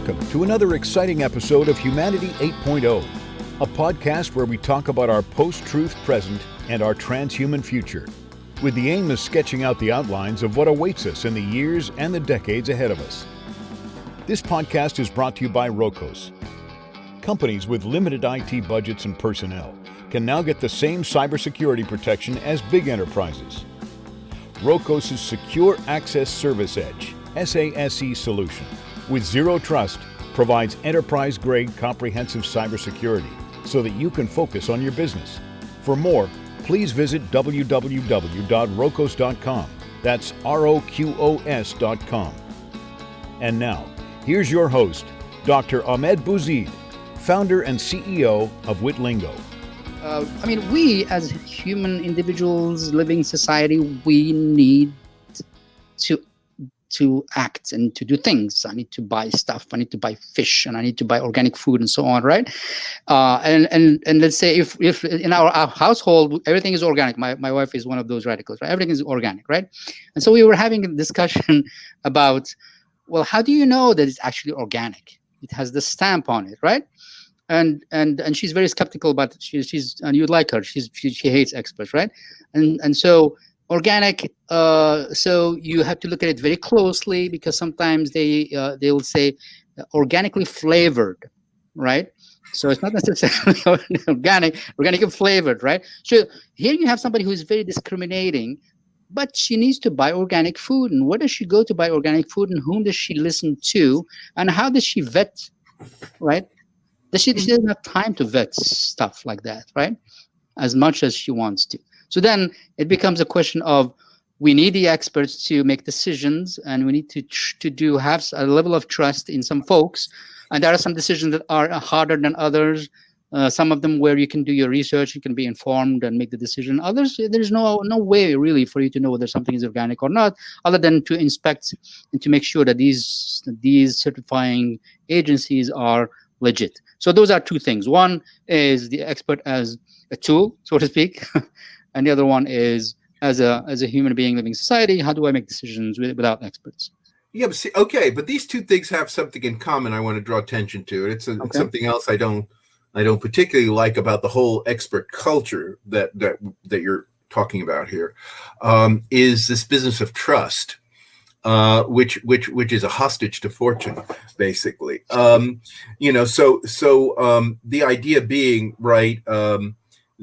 Welcome to another exciting episode of Humanity 8.0, a podcast where we talk about our post-truth present and our transhuman future, with the aim of sketching out the outlines of what awaits us in the years and the decades ahead of us. This podcast is brought to you by Rocos. Companies with limited IT budgets and personnel can now get the same cybersecurity protection as big enterprises. Rocos' Secure Access Service Edge, SASE solution, with zero trust, provides enterprise-grade comprehensive cybersecurity so that you can focus on your business. For more, please visit www.rocos.com. That's ROQOS.com. And now, here's your host, Dr. Ahmed Bouzid, founder and CEO of Witlingo. We as human individuals living in society, we need to act and to do things. I need to buy stuff. I need to buy fish, and I need to buy organic food, and so on, right? And let's say if in our household everything is organic. My wife is one of those radicals, right? Everything is organic, right? And so we were having a discussion about, well, how do you know that it's actually organic? It has the stamp on it, right? And she's very skeptical, but she's and you'd like her. She hates experts, right? And so organic. So you have to look at it very closely, because sometimes they will say organically flavored, right? So it's not necessarily organic and flavored, right? So here you have somebody who is very discriminating, but she needs to buy organic food. And where does she go to buy organic food? And whom does she listen to? And how does she vet, right? She doesn't have time to vet stuff like that, right? As much as she wants to. So then it becomes a question of, we need the experts to make decisions, and we need to have a level of trust in some folks. And there are some decisions that are harder than others. Some of them where you can do your research, you can be informed and make the decision. Others, there's no way really for you to know whether something is organic or not, other than to inspect and to make sure that these certifying agencies are legit. So those are two things. One is the expert as a tool, so to speak, and the other one is as a human being living in society. How do I make decisions without experts? Yeah, but but these two things have something in common. I want to draw attention to it. It's something else I don't particularly like about the whole expert culture that you're talking about here, is this business of trust. Which is a hostage to fortune, basically. The idea being, right,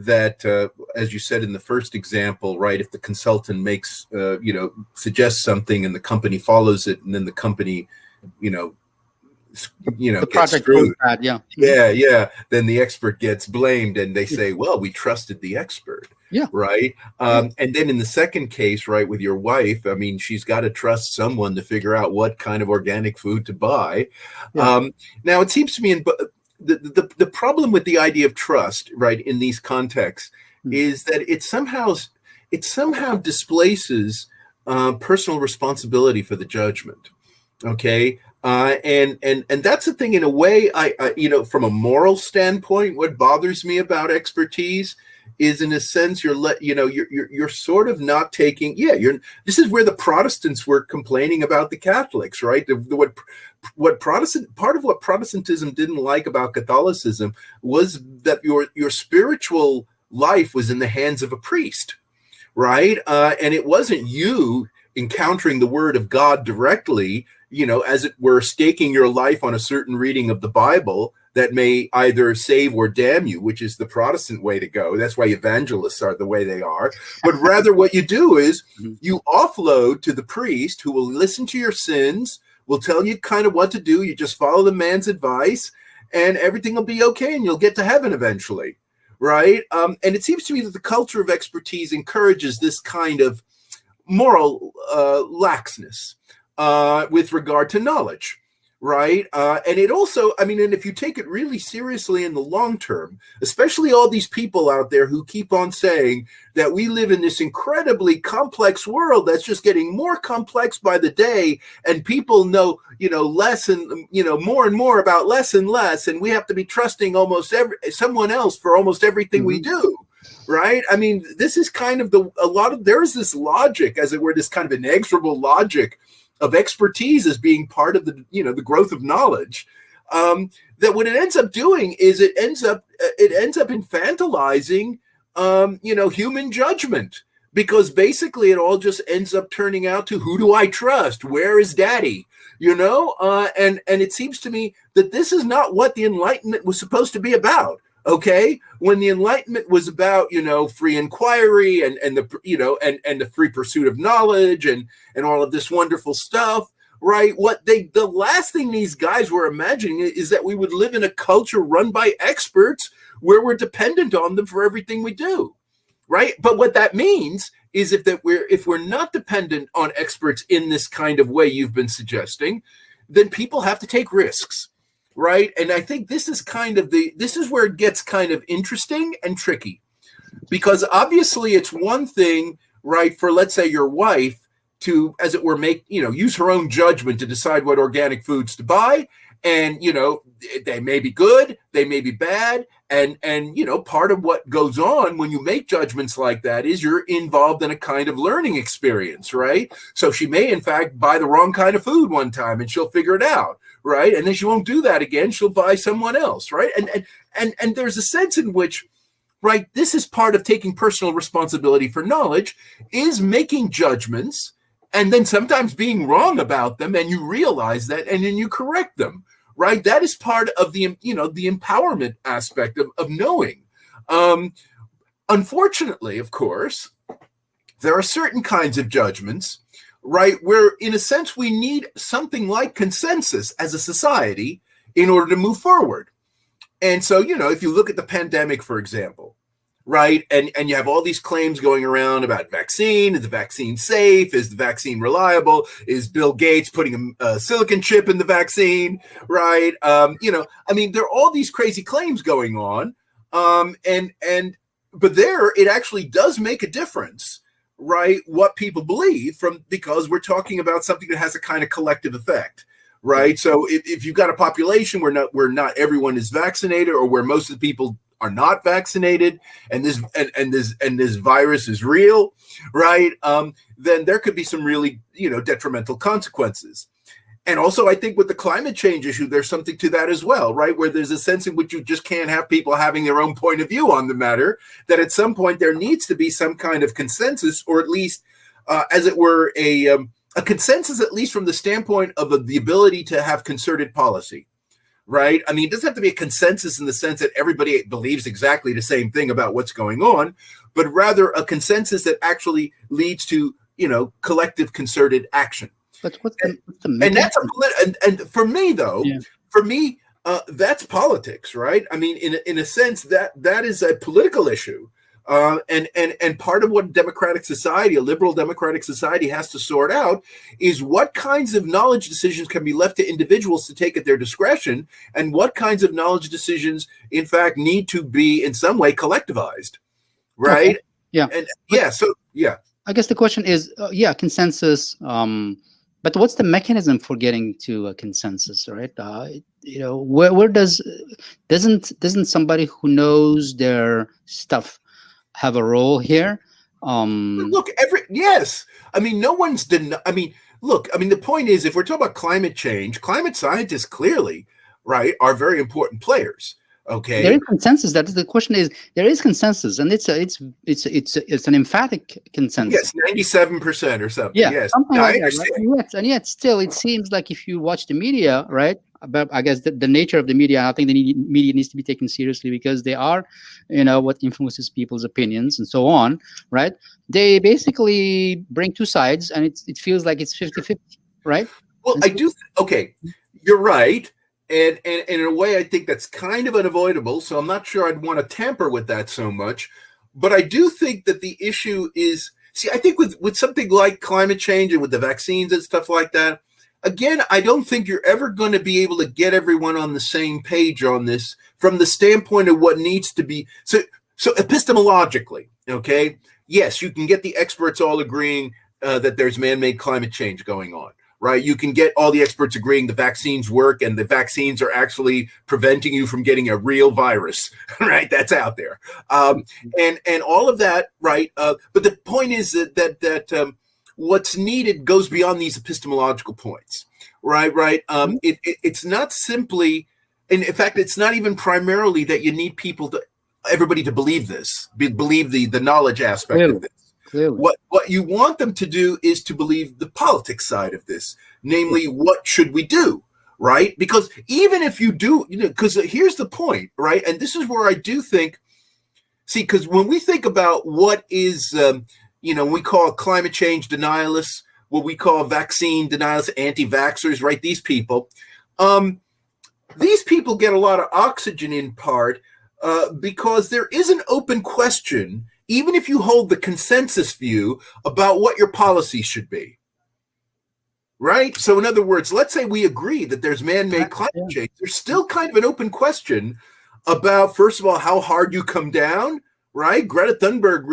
that as you said in the first example, right, if the consultant makes suggests something and the company follows it, and then the company the gets screwed. Bad, then the expert gets blamed, and they say, well, we trusted the expert. Yeah. Right. And then in the second case, right, with your wife, I mean, she's got to trust someone to figure out what kind of organic food to buy. Yeah. Now, it seems to me the problem with the idea of trust, right, in these contexts is that it somehow displaces personal responsibility for the judgment. OK. And that's the thing, in a way, I from a moral standpoint, what bothers me about expertise is, in a sense, you're sort of not taking. This is where the Protestants were complaining about the Catholics, right? What Protestantism didn't like about Catholicism was that your spiritual life was in the hands of a priest, right? And it wasn't you encountering the Word of God directly, as it were, staking your life on a certain reading of the Bible that may either save or damn you, which is the Protestant way to go. That's why evangelists are the way they are. But rather what you do is you offload to the priest, who will listen to your sins, will tell you kind of what to do. You just follow the man's advice, and everything will be okay, and you'll get to heaven eventually, right? And it seems to me that the culture of expertise encourages this kind of moral laxness with regard to knowledge. Right. And it also, and if you take it really seriously in the long term, especially all these people out there who keep on saying that we live in this incredibly complex world that's just getting more complex by the day, and people know, less and, more and more about less and less, and we have to be trusting someone else for almost everything we do. Right. This is kind of there's this logic, as it were, this kind of inexorable logic of expertise as being part of the, you know, the growth of knowledge, that what it ends up doing is it ends up infantilizing, you know, human judgment, because basically it all just ends up turning out to, who do I trust? Where is daddy? You know, and it seems to me that this is not what the Enlightenment was supposed to be about. Okay, when the Enlightenment was about, you know, free inquiry and the, you know, and the free pursuit of knowledge and all of this wonderful stuff, right? The last thing these guys were imagining is that we would live in a culture run by experts where we're dependent on them for everything we do, right? But what that means is if we're not dependent on experts in this kind of way you've been suggesting, then people have to take risks. Right. And I think this is where it gets kind of interesting and tricky, because obviously it's one thing, right, for, let's say, your wife to, as it were, use her own judgment to decide what organic foods to buy. And, you know, they may be good, they may be bad. And, you know, part of what goes on when you make judgments like that is you're involved in a kind of learning experience, right? So she may, in fact, buy the wrong kind of food one time and she'll figure it out, right? And then she won't do that again. She'll buy someone else, right? And there's a sense in which, right, this is part of taking personal responsibility for knowledge, is making judgments and then sometimes being wrong about them, and you realize that and then you correct them. Right, that is part of the, you know, the empowerment aspect of knowing. Unfortunately, of course, there are certain kinds of judgments, right, where in a sense we need something like consensus as a society in order to move forward. And so, you know, if you look at the pandemic, for example, right, and you have all these claims going around about vaccine. Is the vaccine safe? Is the vaccine reliable? Is Bill Gates putting a silicon chip in the vaccine, right? You know, I mean, there are all these crazy claims going on, but there it actually does make a difference, right, what people believe, because we're talking about something that has a kind of collective effect. Right. So if you've got a population where not everyone is vaccinated, or where most of the people are not vaccinated, and this virus is real, right? Then there could be some really, you know, detrimental consequences. And also, I think with the climate change issue, there's something to that as well, right? Where there's a sense in which you just can't have people having their own point of view on the matter, that at some point there needs to be some kind of consensus, or at least, as it were, a consensus, at least from the standpoint of the ability to have concerted policy. Right? I mean, it doesn't have to be a consensus in the sense that everybody believes exactly the same thing about what's going on, but rather a consensus that actually leads to, you know, collective concerted action. But what's the and that's and for me though, that's politics, right? I mean, in a sense that is a political issue. And part of what a liberal democratic society has to sort out is what kinds of knowledge decisions can be left to individuals to take at their discretion, and what kinds of knowledge decisions, in fact, need to be in some way collectivized, right? Okay. Yeah. And I guess the question is, consensus. But what's the mechanism for getting to a consensus, right? You know, where doesn't somebody who knows their stuff have a role here? Look, yes. I mean, no one's the point is, if we're talking about climate change, climate scientists clearly, right, are very important players. Okay, there is consensus. That is the question. Is there is consensus, and it's an emphatic consensus. Yes, 97% or something. Yeah, yes, something like I understand. That, right? And yet, still, it seems like if you watch the media, right? But I guess the nature of the media, I think the media needs to be taken seriously, because they are, you know, what influences people's opinions and so on, right? They basically bring two sides, and it feels like it's 50-50, right? Well, I do. Okay, you're right. And in a way, I think that's kind of unavoidable. So I'm not sure I'd want to tamper with that so much. But I do think that the issue is, I think with something like climate change and with the vaccines and stuff like that, again, I don't think you're ever going to be able to get everyone on the same page on this from the standpoint of what needs to be. So epistemologically, okay, yes, you can get the experts all agreeing that there's man-made climate change going on. Right, you can get all the experts agreeing the vaccines work, and the vaccines are actually preventing you from getting a real virus. Right, that's out there, and all of that. Right, but the point is that what's needed goes beyond these epistemological points, right? It's not simply, and in fact, it's not even primarily that you need everybody to believe this, believe the knowledge aspect of this. Clearly. What you want them to do is to believe the politics side of this, namely, what should we do, right? Because even if you do, because here's the point, right? And this is where I do think, because when we think about what is, we call climate change denialists, what we call vaccine denialists, anti-vaxxers, right? These people get a lot of oxygen in part because there is an open question, even if you hold the consensus view about what your policy should be, right? So in other words, let's say we agree that there's man-made climate change. There's still kind of an open question about, first of all, how hard you come down, right? Greta Thunberg,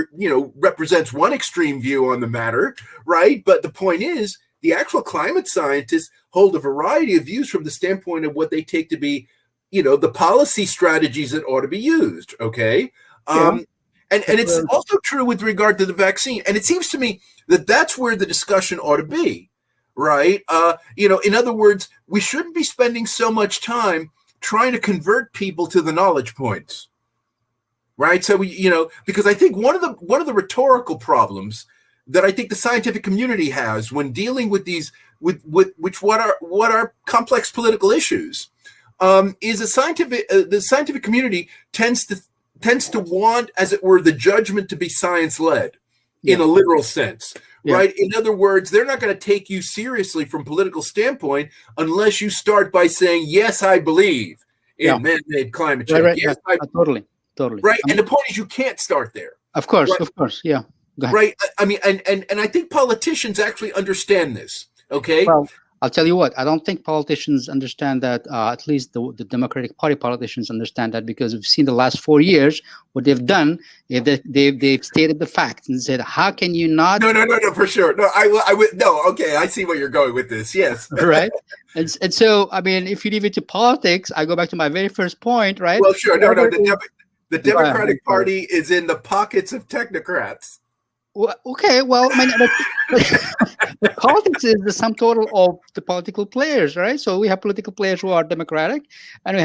represents one extreme view on the matter, right? But the point is, the actual climate scientists hold a variety of views from the standpoint of what they take to be, the policy strategies that ought to be used, okay? And it's also true with regard to the vaccine. And it seems to me that that's where the discussion ought to be, right? In other words, we shouldn't be spending so much time trying to convert people to the knowledge points, right? So because I think one of the rhetorical problems that I think the scientific community has when dealing with these, with what are complex political issues, is the scientific community tends to want, as it were, the judgment to be science-led in a literal sense, right? In other words, they're not going to take you seriously from political standpoint unless you start by saying, yes, I believe in man-made climate change. Right, yes, totally. Right, and the point is you can't start there. Of course, yeah. Go ahead. Right, I mean, and I think politicians actually understand this, okay? Well, I'll tell you what, I don't think politicians understand that, at least the Democratic Party politicians understand that, because we've seen the last 4 years, what they've done, they've stated the facts and said, how can you not? No, for sure. No, I would, no, okay, I see where you're going with this, yes. Right? And so, I mean, if you leave it to politics, I go back to my very first point, right? Well, sure, the Democratic Party is in the pockets of technocrats. Well, okay, well, I mean, the politics is the sum total of the political players, right? So we have political players who are democratic, and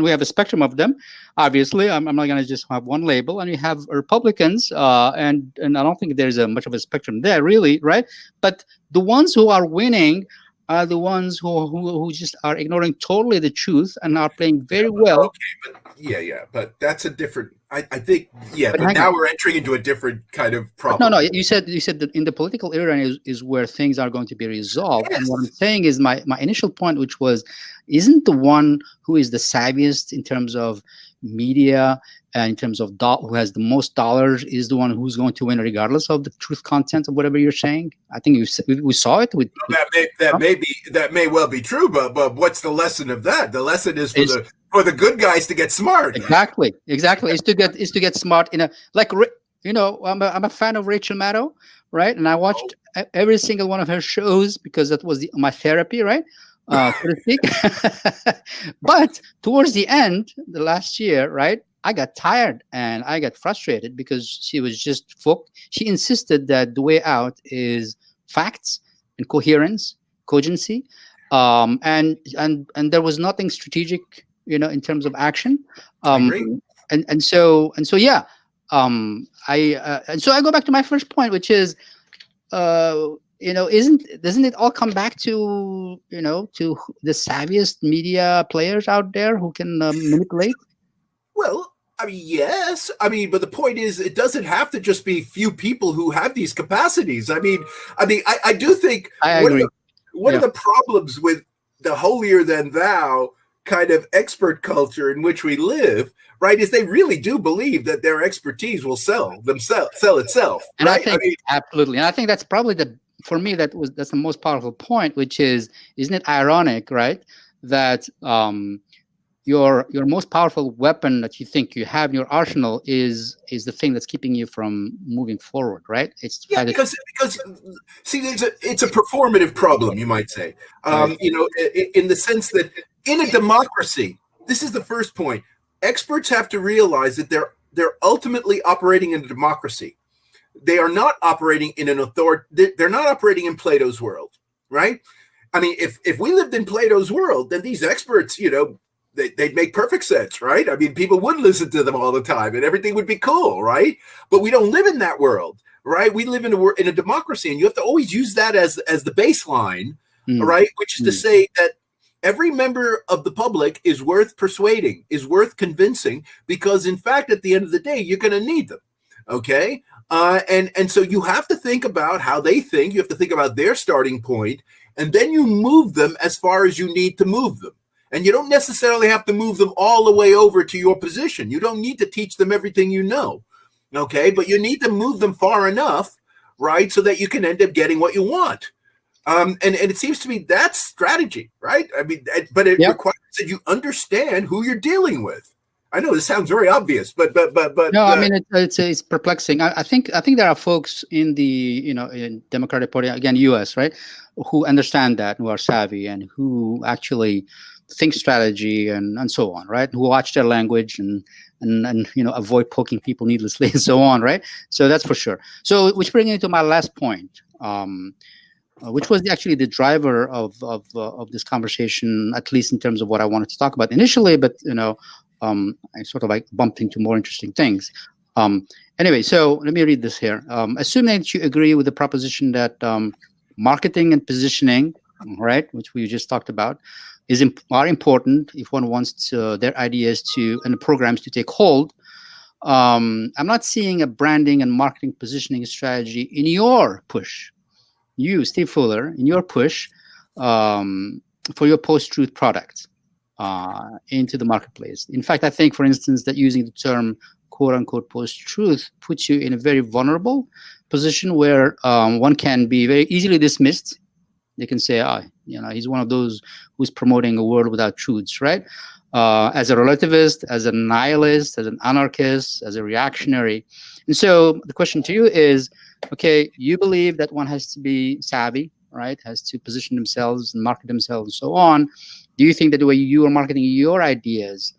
we have a spectrum of them. Obviously, I'm not going to just have one label. And we have Republicans, and I don't think there's much of a spectrum there, really, right? But the ones who are winning are the ones who just are ignoring totally the truth and are playing very well. Okay, but but that's a different. I think, but now we're entering into a different kind of problem. No, you said that in the political era is where things are going to be resolved. Yes. And what I'm saying is my initial point, which was, isn't the one who is the savviest in terms of media and in terms of who has the most dollars is the one who's going to win, regardless of the truth content of whatever you're saying? I think we saw it with. That may well be true, but what's the lesson of that? The lesson is for the good guys to get smart. Exactly. Is to get smart in I'm a fan of Rachel Maddow, right? And I watched every single one of her shows because that was my therapy, right? So to speak. But towards the end, the last year, right, I got tired and I got frustrated because she was just she insisted that the way out is facts and coherence, cogency, and there was nothing strategic, in terms of action. And so I go back to my first point, which is, doesn't it all come back to to the savviest media players out there who can manipulate? Well, I mean, yes. I mean, but the point is, it doesn't have to just be few people who have these capacities. I do think one of the problems with the holier than thou kind of expert culture in which we live, right, is they really do believe that their expertise will sell itself. And right? I think absolutely. And I think that's probably for me, that's the most powerful point, which is, isn't it ironic, right, that your most powerful weapon that you think you have in your arsenal is the thing that's keeping you from moving forward, right? It's because see, it's a performative problem, you might say, in the sense that in a democracy, this is the first point. Experts have to realize that they're ultimately operating in a democracy. they are not operating in an authority. They're not operating in Plato's world, right? I mean, if we lived in Plato's world, then these experts, they'd make perfect sense, right? I mean, people would listen to them all the time and everything would be cool, right? But we don't live in that world, right? We live in a democracy, and you have to always use that as the baseline, right? Which is to say that every member of the public is worth persuading, is worth convincing, because in fact, at the end of the day, you're going to need them, okay? And so you have to think about how they think. You have to think about their starting point, and then you move them as far as you need to move them. And you don't necessarily have to move them all the way over to your position. You don't need to teach them everything you know, okay? But you need to move them far enough, right, so that you can end up getting what you want. And it seems to me that's strategy, right? I mean, but it requires that you understand who you're dealing with. I know this sounds very obvious, but no, I mean it's perplexing. I think there are folks in the in Democratic Party, again, U.S., right, who understand that, who are savvy, and who actually think strategy and so on, right? Who watch their language and avoid poking people needlessly and so on, right? So that's for sure. So which brings me to my last point, which was actually the driver of this conversation, at least in terms of what I wanted to talk about initially, but I sort of like bumped into more interesting things. Anyway, so let me read this here. Assuming that you agree with the proposition that marketing and positioning, right, which we just talked about, are important if one wants their ideas and the programs to take hold. I'm not seeing a branding and marketing positioning strategy in your push. You, Steve Fuller, in your push for your post-truth product into the marketplace. In fact, I think, for instance, that using the term quote-unquote post-truth puts you in a very vulnerable position where one can be very easily dismissed. They can say, he's one of those who's promoting a world without truths, right? As a relativist, as a nihilist, as an anarchist, as a reactionary. And so the question to you is, okay, you believe that one has to be savvy, right? Has to position themselves and market themselves and so on. Do you think that the way you are marketing your ideas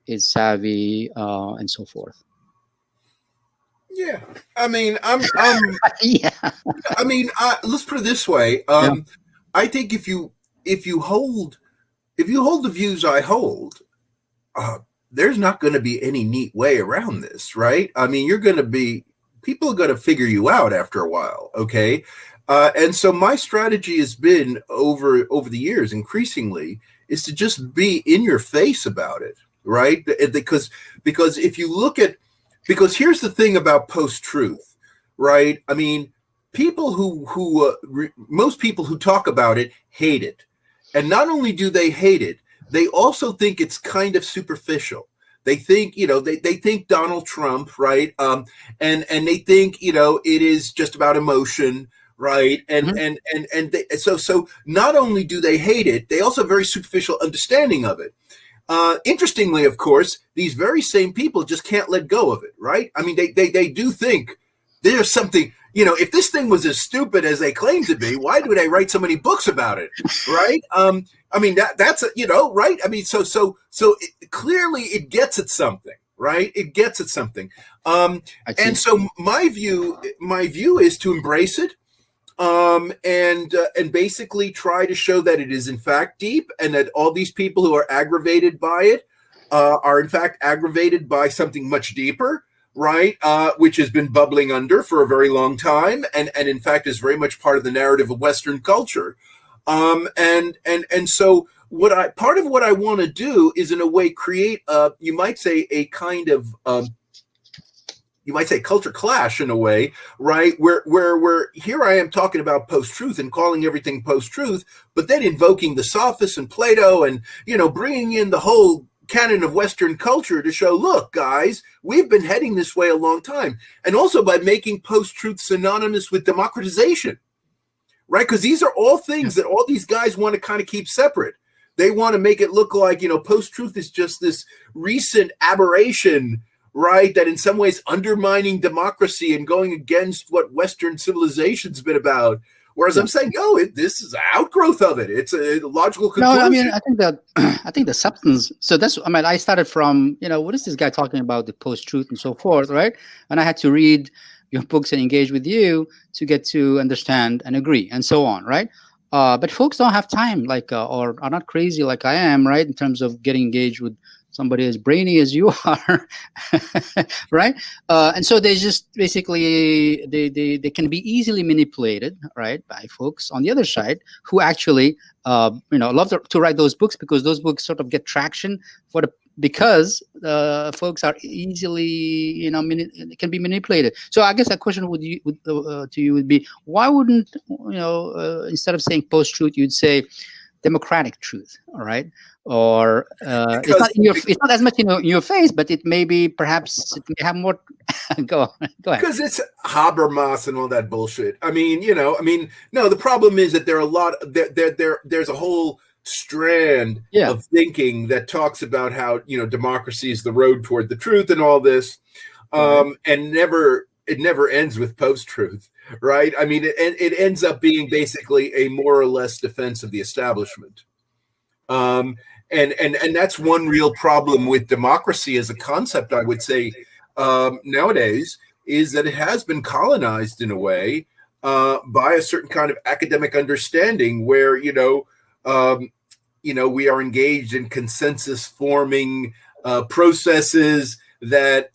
is savvy and so forth? Yeah, I mean, yeah. I mean, let's put it this way. I think if you hold the views I hold, there's not going to be any neat way around this, right? I mean, people are going to figure you out after a while, okay? And so my strategy has been over the years, increasingly, is to just be in your face about it, right? Because if you look at, because here's the thing about post-truth, right? I mean, most people who talk about it hate it. And not only do they hate it, they also think it's kind of superficial. They think, they think Donald Trump, right? And they think, it is just about emotion, right? And so not only do they hate it, they also have very superficial understanding of it. Interestingly, of course, these very same people just can't let go of it, right? I mean, they do think there's something, if this thing was as stupid as they claim to be, why do they write so many books about it, right? I mean, that's right? I mean, so clearly it gets at something, right? It gets at something. And so my view is to embrace it, and basically try to show that it is in fact deep, and that all these people who are aggravated by it are in fact aggravated by something much deeper, right? Which has been bubbling under for a very long time, and in fact is very much part of the narrative of Western culture. And so part of what I want to do is, in a way, create you might say a kind of you might say culture clash, in a way, right? Where here I am talking about post-truth and calling everything post-truth, but then invoking the sophists and Plato and, bringing in the whole canon of Western culture to show, look, guys, we've been heading this way a long time. And also by making post-truth synonymous with democratization, right? Because these are all things that all these guys want to kind of keep separate. They want to make it look like, post-truth is just this recent aberration, right, that in some ways undermining democracy and going against what Western civilization's been about. Whereas I'm saying, this is an outgrowth of it. It's a logical conclusion. No, I mean, I think the substance. So I started from, what is this guy talking about, the post-truth and so forth, right? And I had to read your books and engage with you to get to understand and agree and so on, right? But folks don't have time, like, or are not crazy like I am, right? In terms of getting engaged with somebody as brainy as you are, right? And so they just basically, they can be easily manipulated, right, by folks on the other side who actually, love to write those books, because those books sort of get traction because folks are easily, can be manipulated. So I guess a question to you would be, why wouldn't, instead of saying post-truth, you'd say democratic truth, all right? Or it's not as much in your face, but it may be, perhaps it may have more. Go ahead. Because it's Habermas and all that bullshit. No, the problem is that there are a lot. There's a whole strand of thinking that talks about how democracy is the road toward the truth and all this, and it never ends with post-truth, right? I mean, it ends up being basically a more or less defense of the establishment. And that's one real problem with democracy as a concept, I would say, nowadays, is that it has been colonized in a way by a certain kind of academic understanding where, we are engaged in consensus forming processes that,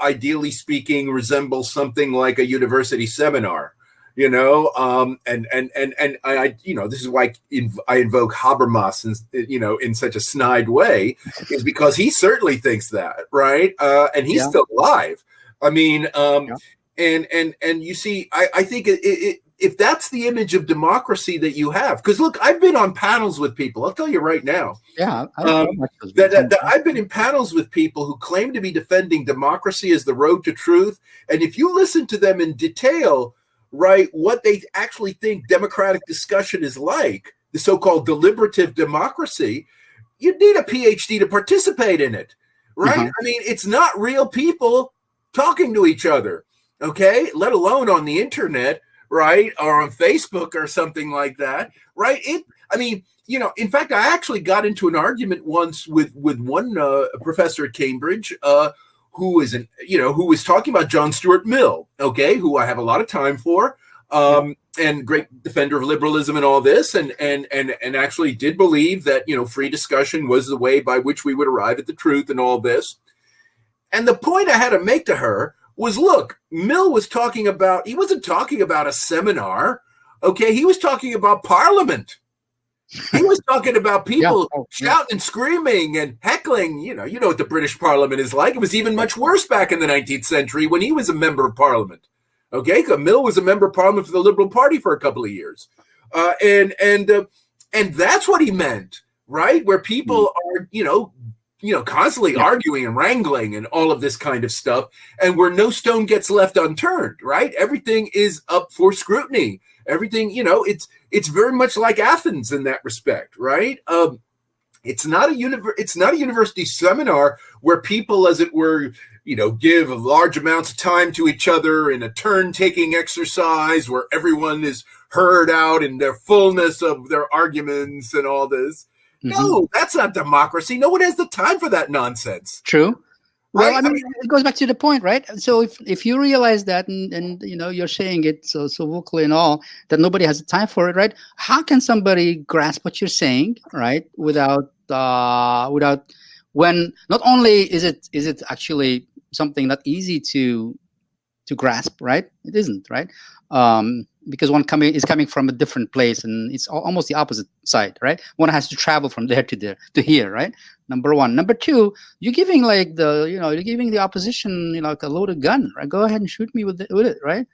ideally speaking, resemble something like a university seminar. And I this is why I invoke Habermas in such a snide way, is because he certainly thinks that, right? And he's still alive. I mean, and you see, I think if that's the image of democracy that you have, because look, I've been on panels with people. I'll tell you right now. Yeah, that I've been in panels with people who claim to be defending democracy as the road to truth, and if you listen to them in detail, right, what they actually think democratic discussion is like, the so-called deliberative democracy, you need a PhD to participate in it, right? I mean, it's not real people talking to each other, okay? Let alone on the internet, right? Or on Facebook or something like that, right? In fact, I actually got into an argument once with one professor at Cambridge, who was talking about John Stuart Mill, okay, who I have a lot of time for, and great defender of liberalism and all this, and actually did believe that, free discussion was the way by which we would arrive at the truth and all this. And the point I had to make to her was, look, Mill was talking about, he wasn't talking about a seminar, okay, he was talking about Parliament. He was talking about people shouting and screaming and heckling. You know what the British Parliament is like. It was even much worse back in the 19th century when he was a member of Parliament. Okay, Mill was a member of Parliament for the Liberal Party for a couple of years, and that's what he meant, right? Where people are, constantly arguing and wrangling and all of this kind of stuff, and where no stone gets left unturned, right? Everything is up for scrutiny. Everything, it's very much like Athens in that respect, right? It's not a university seminar where people, as it were, give large amounts of time to each other in a turn-taking exercise where everyone is heard out in their fullness of their arguments and all this. Mm-hmm. No, that's not democracy. No one has the time for that nonsense. True. Well, right? It goes back to the point, right? So if you realize that, and you're saying it so vocally and all, that nobody has the time for it, right? How can somebody grasp what you're saying, right? Without when not only is it actually something not easy to grasp, right? It isn't, right? Because one is coming from a different place, and it's almost the opposite side, right? One has to travel from there to there to here, right? Number one. Number two, you're giving the opposition, like a loaded gun, right? Go ahead and shoot me with it, right?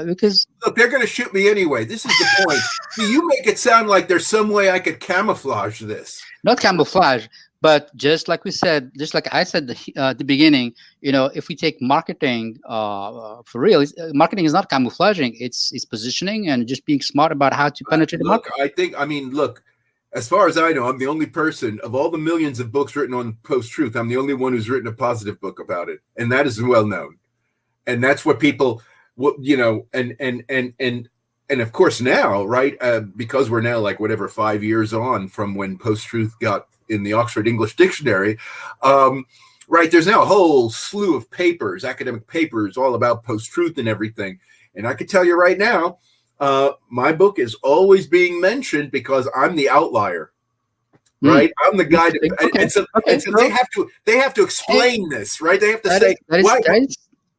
Because look, they're going to shoot me anyway. This is the point. See, you make it sound like there's some way I could camouflage this. Not camouflage, but just like we said, just like I said at the beginning, if we take marketing for real, marketing is not camouflaging. It's positioning and just being smart about how to penetrate the market. Look, as far as I know, I'm the only person of all the millions of books written on post-truth. I'm the only one who's written a positive book about it, and that is well known. And that's what people, and of course now, right? Because we're now 5 years on from when post-truth got in the Oxford English Dictionary, right? There's now a whole slew of papers, academic papers, all about post-truth and everything. And I can tell you right now, my book is always being mentioned because I'm the outlier, right? I'm the guy that, and so they have to explain this, right? They have to say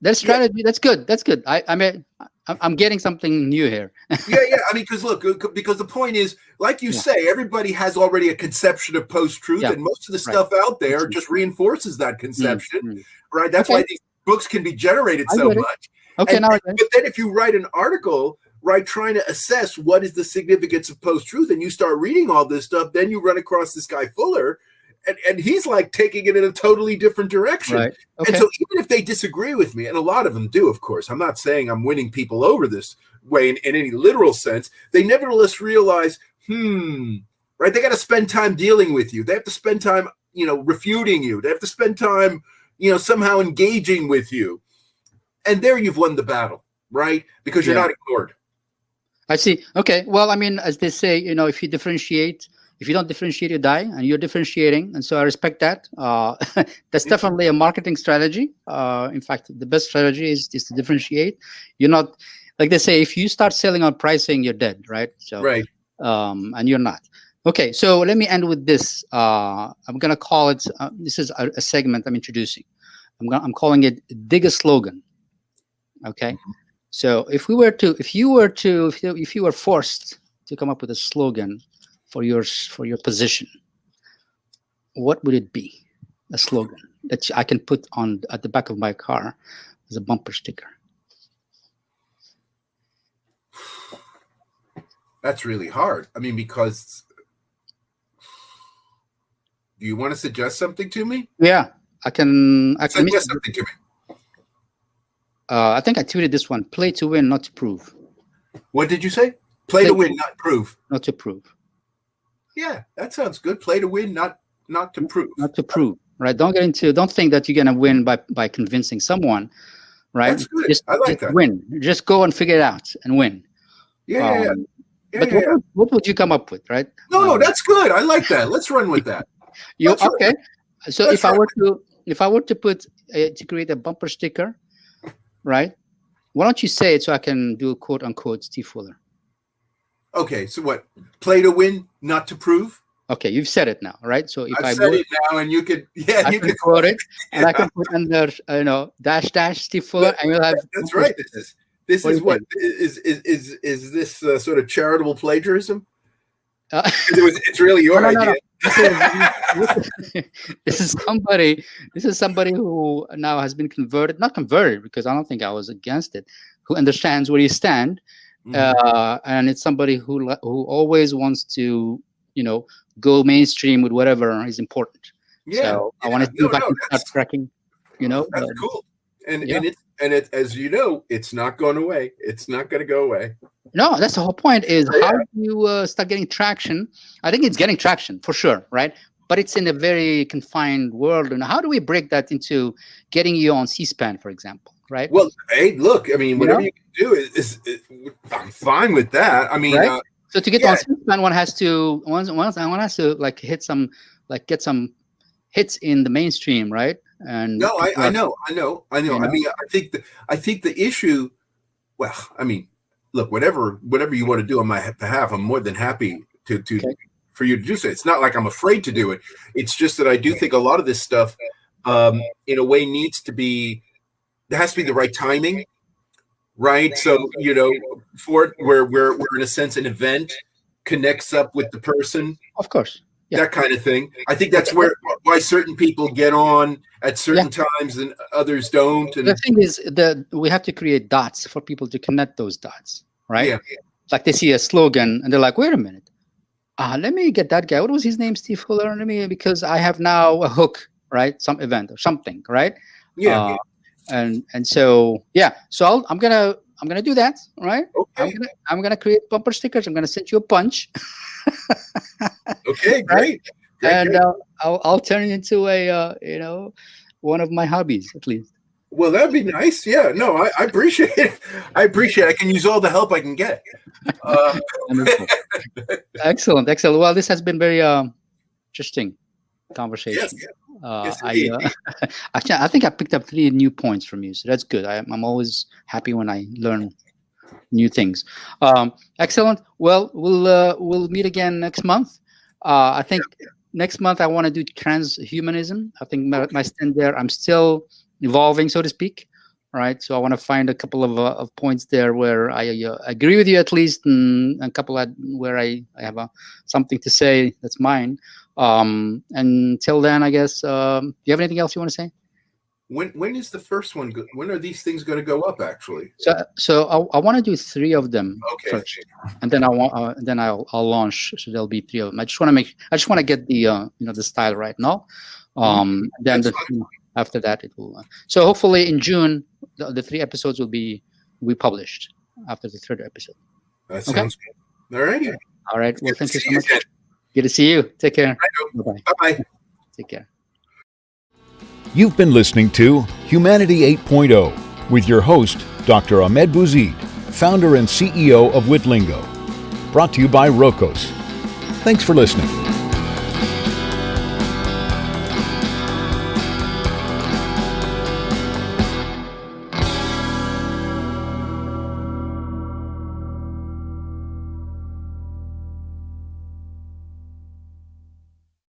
that's strategy. That's good. That's good. I mean, I'm getting something new here. yeah. I mean, because the point is, like you say, everybody has already a conception of post-truth, and most of the stuff out there just reinforces that conception, right? That's why these books can be generated so much. Okay, but then if you write an article, right, trying to assess what is the significance of post-truth, and you start reading all this stuff, then you run across this guy Fuller, and he's like taking it in a totally different direction. Right. Okay. And so even if they disagree with me, and a lot of them do, of course, I'm not saying I'm winning people over this way in any literal sense, they nevertheless realize, right, they got to spend time dealing with you. They have to spend time, refuting you. They have to spend time, somehow engaging with you. And there you've won the battle, right? Because you're not ignored. I see. Okay. Well, I mean, as they say, if you don't differentiate, you die, and you're differentiating. And so I respect that. That's definitely a marketing strategy. In fact, the best strategy is to differentiate. You're not, like they say, if you start selling on pricing, you're dead, right? So, right. And you're not. Okay. So let me end with this. I'm going to call it, this is a segment I'm introducing. I'm calling it Dig a Slogan. Okay. So if you were forced to come up with a slogan for your position, what would it be? A slogan that I can put at the back of my car as a bumper sticker. That's really hard. I mean, because do you want to suggest something to me? Yeah, I can suggest something to me. I think I tweeted this one: play to win, not to prove. What did you say? Play to win, not prove. Not to prove. Yeah, that sounds good. Play to win, not to prove. Not to prove, right? Don't think that you're gonna win by convincing someone, right? That's good. I like that. Win. Just go and figure it out and win. What would you come up with, right? No, that's good. I like that. Let's run with that. Okay. So if I were to create a bumper sticker, right? Why don't you say it so I can do a quote unquote Steve Fuller? Okay, so what? Play to win, not to prove. Okay, you've said it now, right? So if I've said it now, and you could, you can quote it, and I can put under, dash Steve Fuller, and you'll have. That's right. This is what is this sort of charitable plagiarism? It's really your idea. No. This is somebody who now has been not converted, because I don't think I was against it, who understands where you stand. And it's somebody who always wants to, go mainstream with whatever is important. So I want to see if I can start tracking, That's cool. And it's as you know, it's not going away. It's not going to go away. No, that's the whole point. Is how do you start getting traction? I think it's getting traction for sure, right? But it's in a very confined world. And how do we break that into getting you on C-SPAN, for example, right? Well, hey, look, I mean, whatever you can do is I'm fine with that. I mean, right? So to get on C-SPAN, one has to get some hits in the mainstream, right? And no, I know. I mean, I think the issue. Well, I mean, look, whatever you want to do on my behalf, I'm more than happy for you to do so. It's not like I'm afraid to do it. It's just that I do think a lot of this stuff, in a way, there has to be the right timing, right? So for it, where in a sense an event connects up with the person, of course. That kind of thing. I think that's why certain people get on at certain times and others don't. And the thing is that we have to create dots for people to connect those dots, right? Yeah. Like they see a slogan and they're like, wait a minute. Let me get that guy. What was his name? Steve Fuller. Because I have now a hook, right? Some event or something, right? Yeah. And so, So I'm gonna do that, right? Okay. I'm gonna create bumper stickers. I'm gonna send you a punch. Okay, great. And I'll turn it into a one of my hobbies at least. Well, that'd be nice. Yeah, no, I appreciate it. I can use all the help I can get. Excellent. Well, this has been very interesting conversation. Yes. Yes, I indeed. actually, I think I picked up 3 new points from you, so that's good. I'm always happy when I learn new things. Excellent. Well, we'll meet again next month. I think next month I want to do transhumanism. I think my stand there. I'm still evolving, so to speak. All right. So I want to find a couple of points there where I agree with you at least, and a couple where I have something to say that's mine. Until then, I guess. Do you have anything else you want to say? When is the first one? When are these things going to go up? Actually, So I want to do 3 of them okay. first, and then I'll launch. So there'll be 3 of them. I just want to get the the style right now. Then after that it will. So hopefully in June the 3 episodes will be published after the 3rd episode. That sounds good. All right. All right. Well, thank you so much. Good to see you. Take care. Bye bye. Take care. You've been listening to Humanity 8.0 with your host, Dr. Ahmed Bouzid, founder and CEO of Witlingo. Brought to you by Rokos. Thanks for listening.